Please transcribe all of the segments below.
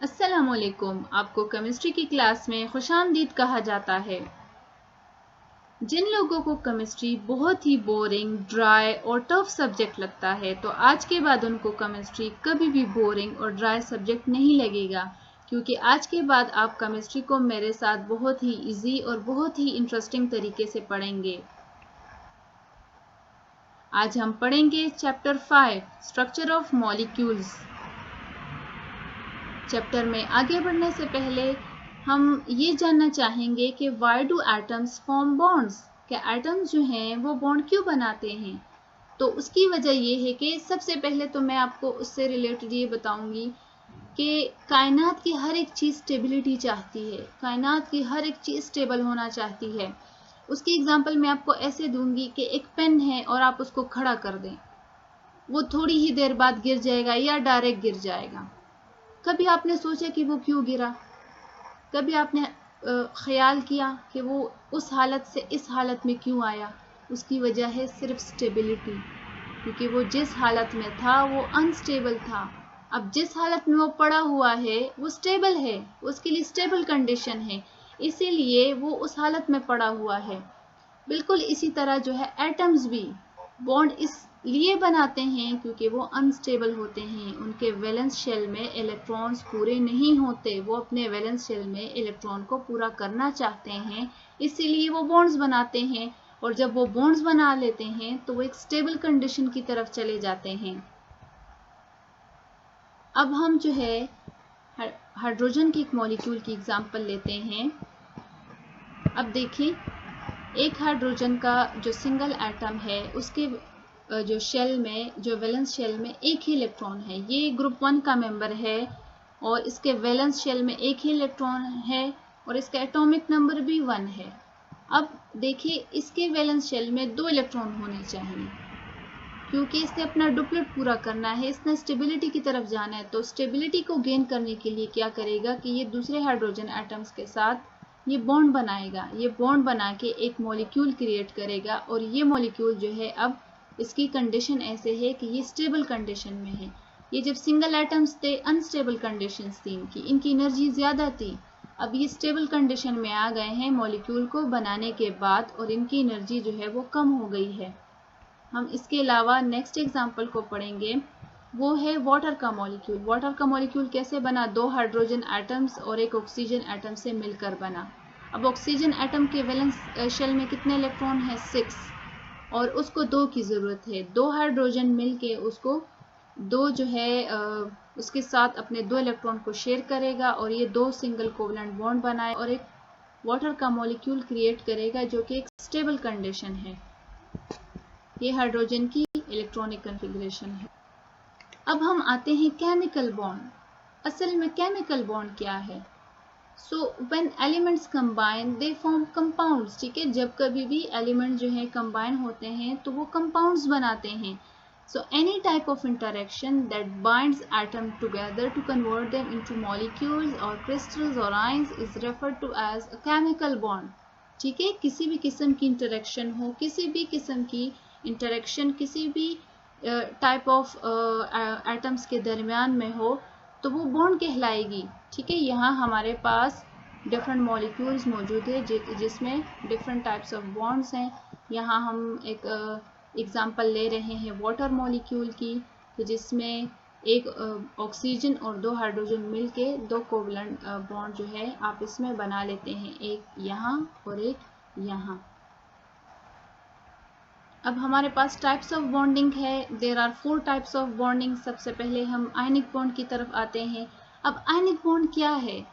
अस्सलामुअलैकुम। आपको केमिस्ट्री की क्लास में खुशामदीद कहा जाता है। जिन लोगों को केमिस्ट्री बहुत ही बोरिंग, ड्राई और टफ सब्जेक्ट लगता है तो आज के बाद उनको केमिस्ट्री कभी भी बोरिंग और ड्राई सब्जेक्ट नहीं लगेगा, क्योंकि आज के बाद आप केमिस्ट्री को मेरे साथ बहुत ही इजी और बहुत ही इंटरेस्टिंग तरीके से पढ़ेंगे। आज हम पढ़ेंगे chapter 5 structure of molecules. Chapter में आगे बढ़ने से पहले हम ये जानना चाहेंगे कि why do atoms form bonds. क्या एटम्स जो हैं वो बॉन्ड क्यों बनाते हैं? तो उसकी वजह ये है कि सबसे पहले तो मैं आपको उससे रिलेटेड ये बताऊंगी कि कायनात की हर एक चीज़ स्टेबिलिटी चाहती है, कायनात की हर एक चीज़ स्टेबल होना चाहती है। उसकी एग्जांपल मैं आपको ऐसे दूंगी कि एक पेन है और आप उसको खड़ा कर दें, वो थोड़ी ही देर बाद गिर जाएगा या डायरेक्ट गिर जाएगा। कभी आपने सोचा कि वो क्यों गिरा? कभी आपने ख्याल किया कि वो उस हालत से इस हालत में क्यों आया? उसकी वजह है सिर्फ स्टेबिलिटी, क्योंकि वो जिस हालत में था वो अनस्टेबल था। अब जिस हालत में वो पड़ा हुआ है वो स्टेबल है, उसके लिए स्टेबल कंडीशन है, इसीलिए वो उस हालत में पड़ा हुआ है। बिल्कुल इसी तरह जो है एटम्स भी बॉन्ड इसलिए बनाते हैं क्योंकि वो अनस्टेबल होते हैं। उनके वैलेंस शेल में इलेक्ट्रॉन्स पूरे नहीं होते, वो अपने वैलेंस शेल में इलेक्ट्रॉन को पूरा करना चाहते हैं, इसीलिए वो बॉन्ड्स बनाते हैं। और जब वो बॉन्ड्स बना लेते हैं तो वो एक स्टेबल कंडीशन की तरफ चले जाते हैं। अब हम जो है हाइड्रोजन की एक मॉलिक्यूल की एग्जांपल लेते हैं। अब देखिए, एक हाइड्रोजन का जो सिंगल एटम है उसके जो शेल में, जो वैलेंस शेल में एक ही इलेक्ट्रॉन है। ये ग्रुप 1 का मेंबर है और इसके वैलेंस शेल में एक ही इलेक्ट्रॉन है और इसका एटॉमिक नंबर भी 1 है। अब देखिए, इसके वैलेंस शेल में 2 इलेक्ट्रॉन होने चाहिए, क्योंकि इसने अपना डुप्लेट पूरा करना है, इसने स्टेबिलिटी की तरफ जाना है। तो स्टेबिलिटी को गेन करने के लिए क्या करेगा कि ये दूसरे हाइड्रोजन एटम्स के साथ ये बॉन्ड बनाएगा। ये बॉन्ड बना के एक मॉलिक्यूल क्रिएट करेगा और ये मॉलिक्यूल जो है, अब इसकी कंडीशन ऐसे है कि ये स्टेबल कंडीशन में है। ये जब सिंगल एटम्स थे अनस्टेबल कंडीशन थी, इनकी एनर्जी ज़्यादा थी। अब ये स्टेबल कंडीशन में आ गए हैं मॉलिक्यूल को बनाने के बाद और इनकी एनर्जी जो है वो कम हो गई है। हम इसके अलावा नेक्स्ट एग्जाम्पल को पढ़ेंगे, वो है वाटर का मॉलिक्यूल। वाटर का मॉलिक्यूल कैसे बना? 2 हाइड्रोजन एटम्स और एक ऑक्सीजन एटम से मिलकर बना। अब ऑक्सीजन एटम के वैलेंस शेल में कितने इलेक्ट्रॉन है? 6, और उसको 2 की ज़रूरत है। 2 हाइड्रोजन मिलके उसको 2 जो है उसके साथ अपने 2 इलेक्ट्रॉन को शेयर करेगा और ये 2 सिंगल कोवलेंट बॉन्ड बनाए और एक वाटर का मॉलिक्यूल क्रिएट करेगा जो कि एक स्टेबल कंडीशन है। ये हाइड्रोजन की इलेक्ट्रॉनिक कॉन्फ़िगरेशन है। अब हम आते हैं केमिकल बॉन्ड। असल में केमिकल बॉन्ड क्या है? So when elements combine they form compounds. ठीक है, जब कभी भी एलिमेंट जो है कंबाइन होते हैं तो वो कंपाउंड्स बनाते हैं। So any type of interaction that binds atom together to convert them into molecules और क्रिस्टल्स और ions is referred to as a chemical bond. ठीक है, किसी भी किस्म की इंटरेक्शन हो, किसी भी किस्म की इंटरेक्शन किसी भी टाइप ऑफ एटम्स के दरमियान में हो तो वो बॉन्ड कहलाएगी। ठीक है, यहाँ हमारे पास डिफरेंट मॉलिक्यूल्स मौजूद है जिसमें डिफरेंट टाइप्स ऑफ बॉन्ड्स हैं। यहाँ हम एक एग्जांपल ले रहे हैं वाटर मॉलिक्यूल की, जिसमें एक ऑक्सीजन और 2 हाइड्रोजन मिलके 2 कोवलेंट बॉन्ड जो है आप इसमें बना लेते हैं, एक यहाँ और एक यहाँ। अब हमारे पास टाइप्स ऑफ बॉन्डिंग है। There are 4 types of bonding. सबसे पहले हम आयनिक बॉन्ड की तरफ आते हैं। अब आयनिक बॉन्ड क्या है?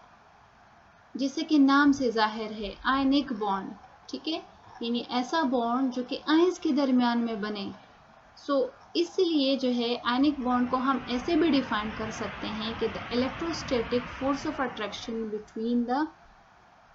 जैसे कि नाम से जाहिर है, आयनिक बॉन्ड। ठीक है, यानी ऐसा बॉन्ड जो कि आयंस के दरमियान में बने। सो इसलिए जो है आयनिक बॉन्ड को हम ऐसे भी डिफाइन कर सकते हैं कि the electrostatic force of attraction between the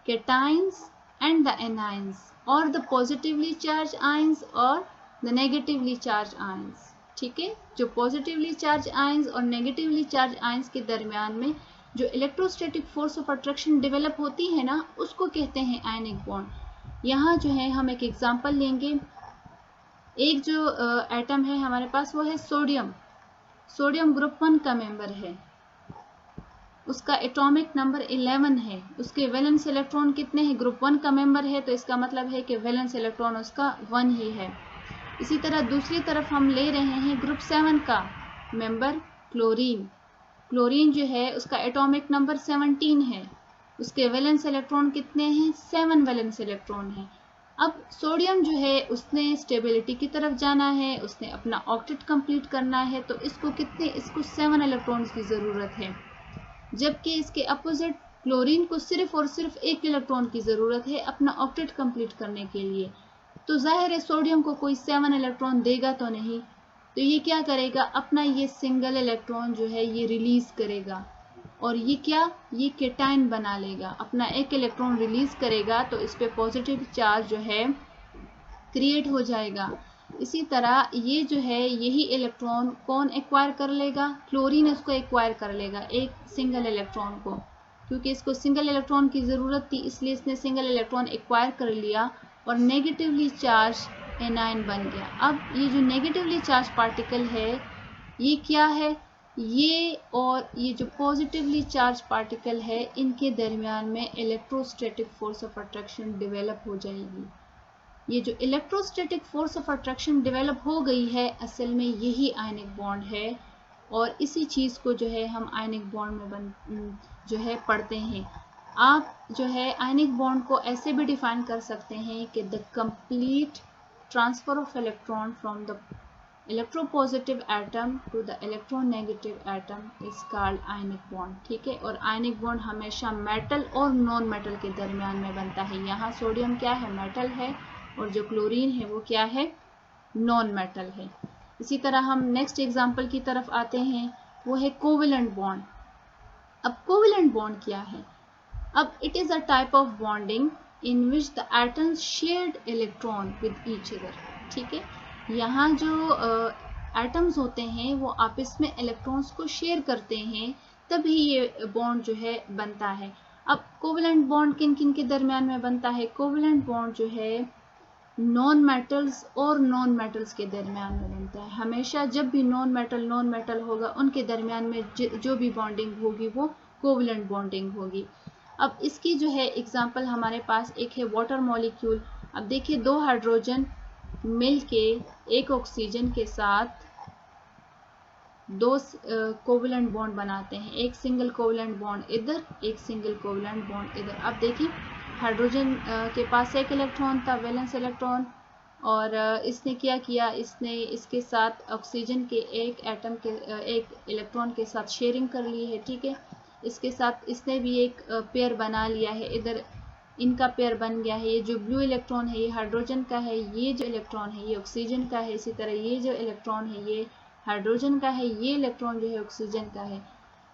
cations and the anions, or the positively charged ions or the negatively charged ions। ठीक है, जो पॉजिटिवली चार्ज आयंस और नेगेटिवली चार्ज आयंस के दरमियान में जो electrostatic force of attraction develop होती है ना, उसको कहते हैं आयनिक बॉन्ड। यहाँ जो है हम एक एग्जांपल लेंगे। एक जो एटम है हमारे पास वो है सोडियम। सोडियम ग्रुप 1 का मेंबर है। उसका एटॉमिक नंबर 11 है, उसके वैलेंस इलेक्ट्रॉन कितने हैं, ग्रुप 1 का मेंबर है, तो इसका मतलब है कि वैलेंस इलेक्ट्रॉन उसका 1 ही है। इसी तरह दूसरी तरफ हम ले रहे हैं ग्रुप 7 का मेंबर क्लोरीन। क्लोरीन जो है उसका एटॉमिक नंबर 17 है, उसके वैलेंस इलेक्ट्रॉन कितने हैं, 7 वैलेंस इलेक्ट्रॉन है। अब सोडियम जो है उसने स्टेबिलिटी की तरफ जाना है, उसने अपना ऑक्टेट कंप्लीट करना है, तो इसको कितने, इसको 7 इलेक्ट्रॉन्स की ज़रूरत है, जबकि इसके अपोजिट क्लोरीन को सिर्फ और सिर्फ 1 इलेक्ट्रॉन की ज़रूरत है अपना ऑक्टेट कंप्लीट करने के लिए। तो जाहिर है सोडियम को कोई 7 इलेक्ट्रॉन देगा तो नहीं, तो ये क्या करेगा, अपना ये सिंगल इलेक्ट्रॉन जो है ये रिलीज करेगा, और ये क्या, ये केटाइन बना लेगा, अपना 1 इलेक्ट्रॉन रिलीज करेगा, तो इस पे पॉजिटिव चार्ज जो है क्रिएट हो जाएगा। इसी तरह ये जो है यही इलेक्ट्रॉन कौन एक्वायर कर लेगा, क्लोरीन इसको एक्वायर कर लेगा, एक सिंगल इलेक्ट्रॉन को, क्योंकि इसको सिंगल इलेक्ट्रॉन की ज़रूरत थी इसलिए इसने सिंगल इलेक्ट्रॉन एक्वायर कर लिया और नेगेटिवली चार्ज एनायन बन गया। अब ये जो नेगेटिवली चार्ज पार्टिकल है ये क्या है, ये और ये जो पॉजिटिवली चार्ज पार्टिकल है इनके दरमियान में electrostatic force of attraction develop हो जाएगी। ये जो electrostatic force of attraction develop हो गई है असल में यही आयनिक बॉन्ड है, और इसी चीज़ को जो है हम आयनिक बॉन्ड में जो है पढ़ते हैं। आप जो है आयनिक बॉन्ड को ऐसे भी डिफाइन कर सकते हैं कि the complete transfer of electron from the electropositive atom to the electronegative atom is called ionic bond. ठीक है, और आयनिक बॉन्ड हमेशा मेटल और नॉन मेटल के दरमियान में बनता है। यहाँ सोडियम क्या है, मेटल है, और जो क्लोरीन है वो क्या है, नॉन मेटल है। इसी तरह हम नेक्स्ट एग्जांपल की तरफ आते हैं, वो है कोवेलेंट बॉन्ड। अब कोवेलेंट बॉन्ड क्या है, अब it is a type of bonding in which the atoms shared electron with each other. ठीक है, यहाँ जो एटम्स होते हैं वो आपस में इलेक्ट्रॉन्स को शेयर करते हैं, तभी ये बॉन्ड जो है बनता है। अब कोवेलेंट बॉन्ड किन किन के दरमियान में बनता है, कोवेलेंट बॉन्ड जो है नॉन मेटल्स और नॉन मेटल्स के दरमियान में बनता है। हमेशा जब भी नॉन मेटल होगा उनके दरमियान में जो भी बॉन्डिंग होगी वो कोवेलेंट बॉन्डिंग होगी। अब इसकी जो है एग्जांपल हमारे पास एक है वाटर मॉलिक्यूल। अब देखिए, 2 हाइड्रोजन मिलके एक ऑक्सीजन के साथ 2 कोवेलेंट बॉन्ड बनाते हैं, एक सिंगल कोवेलेंट बॉन्ड इधर, एक सिंगल कोवेलेंट बॉन्ड इधर। अब देखिए, हाइड्रोजन के पास 1 इलेक्ट्रॉन था, वैलेंस इलेक्ट्रॉन, और इसने क्या किया, इसने इसके साथ ऑक्सीजन के एक एटम के एक इलेक्ट्रॉन के साथ शेयरिंग कर ली है। ठीक है, इसके साथ इसने भी एक पेयर बना लिया है, इधर इनका पेयर बन गया है। ये जो ब्लू इलेक्ट्रॉन है ये हाइड्रोजन का है, ये जो इलेक्ट्रॉन है ये ऑक्सीजन का है। इसी तरह ये जो इलेक्ट्रॉन है ये हाइड्रोजन का है, ये इलेक्ट्रॉन जो है ऑक्सीजन का है।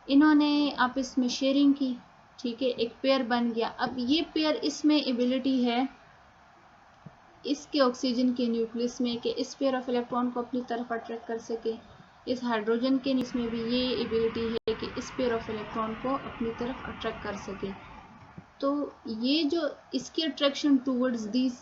इन्होंने आपस में शेयरिंग की, ठीक है, एक पेयर बन गया। अब ये पेयर, इसमें एबिलिटी है इसके ऑक्सीजन के न्यूक्लियस में कि इस पेयर ऑफ इलेक्ट्रॉन को अपनी तरफ अट्रैक्ट कर सके। इस हाइड्रोजन के इसमें भी ये एबिलिटी है कि इस पेयर ऑफ इलेक्ट्रॉन को अपनी तरफ अट्रैक्ट कर सके। तो ये जो इसकी attraction towards this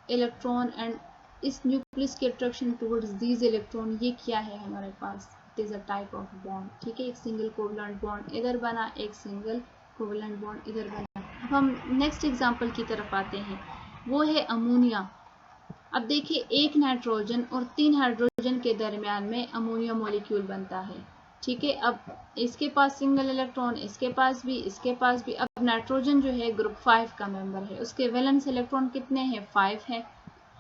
electron and इस न्यूक्लियस की अट्रैक्शन टूवर्ड्स दिस इलेक्ट्रॉन, ये क्या है हमारे पास, it is a type of bond. ठीक है, एक सिंगल कोवेलेंट बॉन्ड इधर बना, एक सिंगल कोवेलेंट बॉन्ड इधर बना। अब हम नेक्स्ट एग्जांपल की तरफ आते हैं, वो है अमोनिया। अब देखिए, 1 नाइट्रोजन और 3 हाइड्रोजन के दरमियान में अमोनिया मॉलिक्यूल बनता है। ठीक है, अब इसके पास सिंगल इलेक्ट्रॉन, इसके पास भी, इसके पास भी। अब नाइट्रोजन जो है ग्रुप 5 का मेंबर है, उसके वैलेंस इलेक्ट्रॉन कितने हैं, 5 है।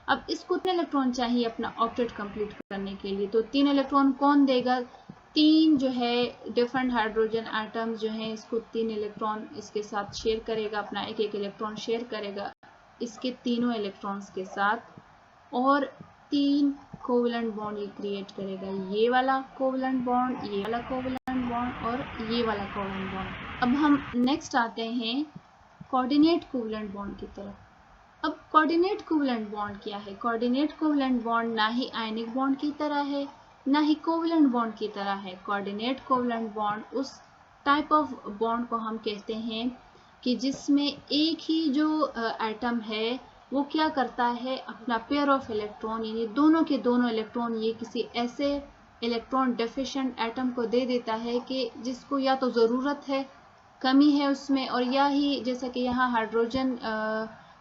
अब इसको 3 इलेक्ट्रॉन चाहिए अपना ऑक्टेट कंप्लीट करने के लिए, तो 3 इलेक्ट्रॉन कौन देगा, 3 जो है डिफरेंट हाइड्रोजन एटम्स जो है इसको 3 इलेक्ट्रॉन इसके साथ शेयर करेगा, अपना एक एक इलेक्ट्रॉन शेयर करेगा इसके तीनों इलेक्ट्रॉन्स के साथ, और 3 कोवेलेंट बॉन्ड ये क्रिएट करेगा। ये वाला कोवेलेंट बॉन्ड, ये वाला कोवेलेंट बॉन्ड और ये वाला कोवेलेंट बॉन्ड। अब हम नेक्स्ट आते हैं कोऑर्डिनेट कोवेलेंट बॉन्ड की तरफ। अब कोऑर्डिनेट कोवेलेंट बॉन्ड क्या है, कोऑर्डिनेट कोवेलेंट बॉन्ड ना ही आयनिक बॉन्ड की तरह है ना ही कोवेलेंट बॉन्ड की तरह है। कोऑर्डिनेट कोवेलेंट बॉन्ड उस टाइप ऑफ बॉन्ड को हम कहते हैं कि जिसमें एक ही जो एटम है वो क्या करता है, अपना पेयर ऑफ इलेक्ट्रॉन यानी दोनों के दोनों इलेक्ट्रॉन ये किसी ऐसे इलेक्ट्रॉन डेफिशिएंट एटम को दे देता है कि जिसको या तो ज़रूरत है कमी है उसमें, और या ही जैसा कि यहाँ हाइड्रोजन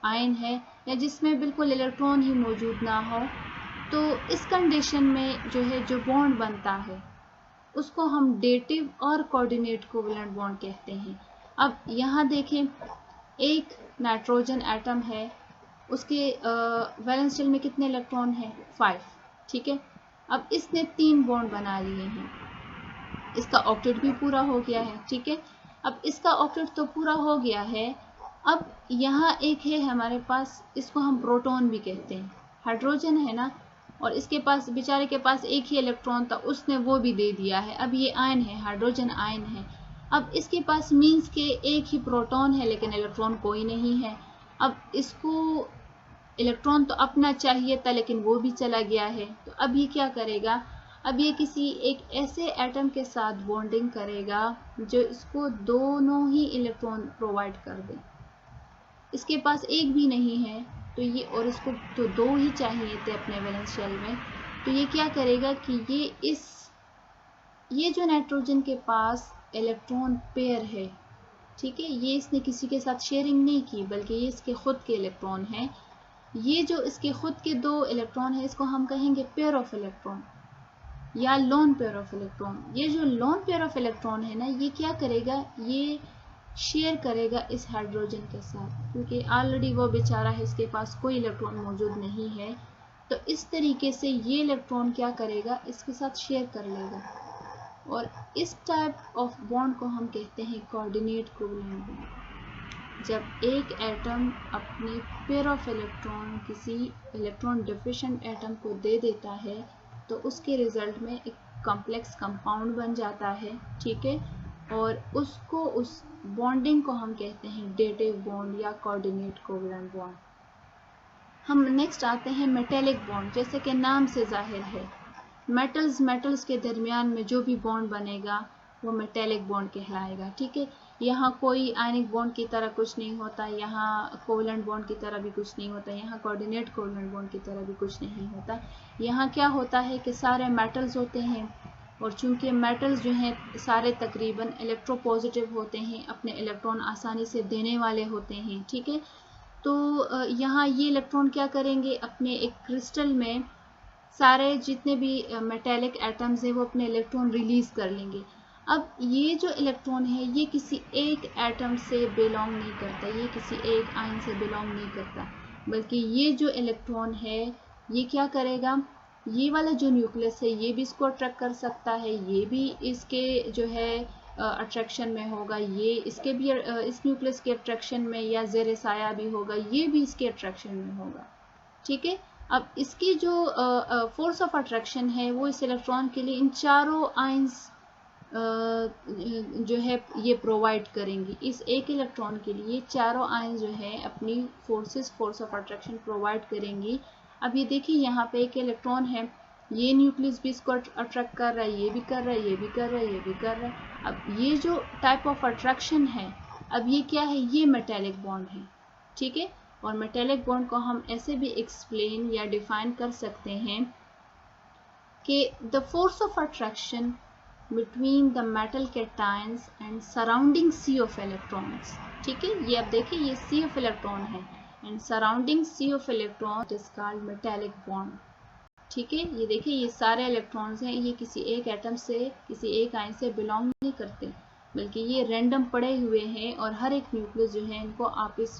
आयन है या जिसमें बिल्कुल इलेक्ट्रॉन ही मौजूद ना हो, तो इस कंडीशन में जो है जो बॉन्ड बनता है उसको हम डेटिव और कोऑर्डिनेट कोवेलेंट बॉन्ड कहते हैं। अब यहाँ देखें, एक नाइट्रोजन एटम है, उसके वैलेंस शेल में कितने इलेक्ट्रॉन हैं? 5, ठीक है। अब इसने 3 बॉन्ड बना लिए हैं, इसका ऑक्टेट भी पूरा हो गया है, ठीक है। अब इसका ऑक्टेट तो पूरा हो गया है। अब यहाँ एक है हमारे पास, इसको हम प्रोटॉन भी कहते हैं, हाइड्रोजन है ना, और इसके पास बेचारे के पास एक ही इलेक्ट्रॉन था, उसने वो भी दे दिया है। अब ये आयन है, हाइड्रोजन आयन है। अब इसके पास मीन्स के एक ही प्रोटॉन है लेकिन इलेक्ट्रॉन कोई नहीं है। अब इसको इलेक्ट्रॉन तो अपना चाहिए था लेकिन वो भी चला गया है, तो अब ये क्या करेगा? अब ये किसी एक ऐसे एटम के साथ बॉन्डिंग करेगा जो इसको दोनों ही इलेक्ट्रॉन प्रोवाइड कर दे। इसके पास एक भी नहीं है तो ये, और इसको तो 2 ही चाहिए थे अपने वैलेंस शेल में, तो ये क्या करेगा कि ये जो नाइट्रोजन के पास इलेक्ट्रॉन पेयर है, ठीक है, ये इसने किसी के साथ शेयरिंग नहीं की बल्कि ये इसके खुद के इलेक्ट्रॉन हैं। ये जो इसके खुद के 2 इलेक्ट्रॉन है इसको हम कहेंगे पेयर ऑफ इलेक्ट्रॉन या लोन पेयर ऑफ इलेक्ट्रॉन। ये जो लोन पेयर ऑफ इलेक्ट्रॉन है ना, ये क्या करेगा? ये शेयर करेगा इस हाइड्रोजन के साथ, क्योंकि ऑलरेडी वो बेचारा है, इसके पास कोई इलेक्ट्रॉन मौजूद नहीं है। तो इस तरीके से ये इलेक्ट्रॉन क्या करेगा? इसके साथ शेयर कर लेगा, और इस टाइप ऑफ बॉन्ड को हम कहते हैं कोऑर्डिनेट कोवेलेंट बॉन्ड। जब एक एटम अपने पेयर ऑफ इलेक्ट्रॉन किसी इलेक्ट्रॉन डिफिशिएंट एटम को दे देता है तो उसके रिजल्ट में एक कॉम्प्लेक्स कंपाउंड बन जाता है, ठीक है, और उसको, उस बॉन्डिंग को हम कहते हैं डेटिव बॉन्ड या कोऑर्डिनेट कोवेलेंट बॉन्ड। हम नेक्स्ट आते हैं मेटेलिक बॉन्ड। जैसे कि नाम से जाहिर है, मेटल्स के दरमियान में जो भी बॉन्ड बनेगा वो मेटेलिक बॉन्ड कहलाएगा, ठीक है। यहाँ कोई आयनिक बॉन्ड की तरह कुछ नहीं होता, यहाँ कोवेलेंट बॉन्ड की तरह भी कुछ नहीं होता, यहाँ कोऑर्डिनेट कोवेलेंट बॉन्ड की तरह भी कुछ नहीं होता। यहाँ क्या होता है कि सारे मेटल्स होते हैं, और चूंकि मेटल्स जो हैं सारे तकरीबन इलेक्ट्रोपॉजिटिव होते हैं, अपने इलेक्ट्रॉन आसानी से देने वाले होते हैं, ठीक है। तो यहाँ ये इलेक्ट्रॉन क्या करेंगे? अपने एक क्रिस्टल में सारे जितने भी मेटेलिक एटम्स हैं वो अपने इलेक्ट्रॉन रिलीज कर लेंगे। अब ये जो इलेक्ट्रॉन है ये किसी एक एटम से बिलोंग नहीं करता, ये किसी एक आयन से बिलोंग नहीं करता, बल्कि ये जो इलेक्ट्रॉन है ये क्या करेगा? ये वाला जो न्यूक्लियस है ये भी इसको अट्रैक्ट कर सकता है, ये भी इसके जो है अट्रैक्शन में होगा, ये इसके भी इस न्यूक्लियस के अट्रैक्शन में या ज़ेरे साया भी होगा, ये भी इसके अट्रैक्शन में होगा, ठीक है। अब इसकी जो फोर्स ऑफ अट्रैक्शन है वो इस इलेक्ट्रॉन के लिए इन चारों आयंस जो है ये प्रोवाइड करेंगी। इस एक इलेक्ट्रॉन के लिए चारों आयंस जो है अपनी फोर्स ऑफ अट्रैक्शन प्रोवाइड करेंगी। अब ये देखिए यहाँ पे एक इलेक्ट्रॉन है, ये न्यूक्लियस भी इसको अट्रैक्ट कर रहा है, ये भी कर रहा है, ये भी कर रहा है, ये भी कर रहा है। अब ये जो टाइप ऑफ अट्रैक्शन है, अब ये क्या है? ये मेटेलिक बॉन्ड है, ठीक है। और मेटेलिक बॉन्ड को हम ऐसे भी एक्सप्लेन या डिफाइन कर सकते हैं कि the force of attraction between the metal cations and surrounding sea of electrons, ठीक है। ये अब देखिए ये सी ऑफ इलेक्ट्रॉन है and surrounding sea of electron is called metallic bond, ठीक है। ये देखिए ये सारे इलेक्ट्रॉन्स हैं, ये किसी एक एटम से, किसी एक आयन से बिलोंग नहीं करते, बल्कि ये रैंडम पड़े हुए हैं और हर एक न्यूक्लियस जो है इनको आपस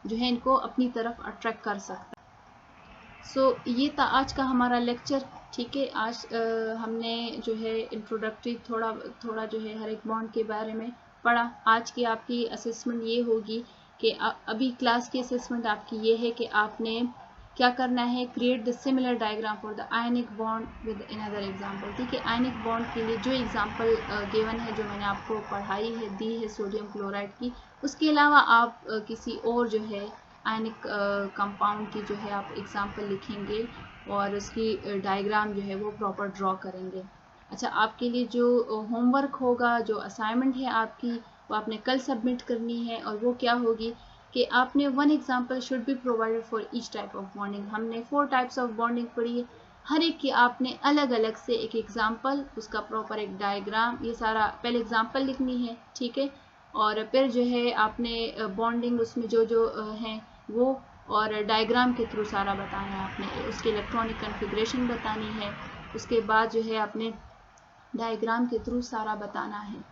जो है इनको अपनी तरफ अट्रैक्ट कर सकता है। सो ये था आज का हमारा लेक्चर, ठीक है। आज हमने जो है इंट्रोडक्टरी थोड़ा जो है हर एक बॉन्ड के बारे में पढ़ा। आज की आपकी असेसमेंट ये होगी कि अभी क्लास की असेसमेंट आपकी ये है कि आपने क्या करना है? Create the similar diagram for the ionic bond with another example, ठीक है। आयनिक बॉन्ड के लिए जो एग्जांपल गिवन है, जो मैंने आपको पढ़ाई है, दी है सोडियम क्लोराइड की, उसके अलावा आप किसी और जो है आयनिक कंपाउंड की जो है आप एग्जांपल लिखेंगे और उसकी डायग्राम जो है वो प्रॉपर ड्रॉ करेंगे। अच्छा, आपके लिए जो होमवर्क होगा, जो असाइनमेंट है आपकी, वो आपने कल सबमिट करनी है, और वो क्या होगी कि आपने 1 example should be provided for each type of bonding. हमने 4 टाइप्स ऑफ बॉन्डिंग पढ़ी है, हर एक की आपने अलग अलग से एक एग्जाम्पल, उसका प्रॉपर एक डायग्राम, ये सारा पहले एग्जाम्पल लिखनी है, ठीक है। और फिर जो है आपने बॉन्डिंग उसमें जो जो हैं वो, और डायग्राम के थ्रू सारा बताना है आपने, उसकी इलेक्ट्रॉनिक कॉन्फ़िगरेशन बतानी है, उसके बाद जो है आपने डायग्राम के थ्रू सारा बताना है।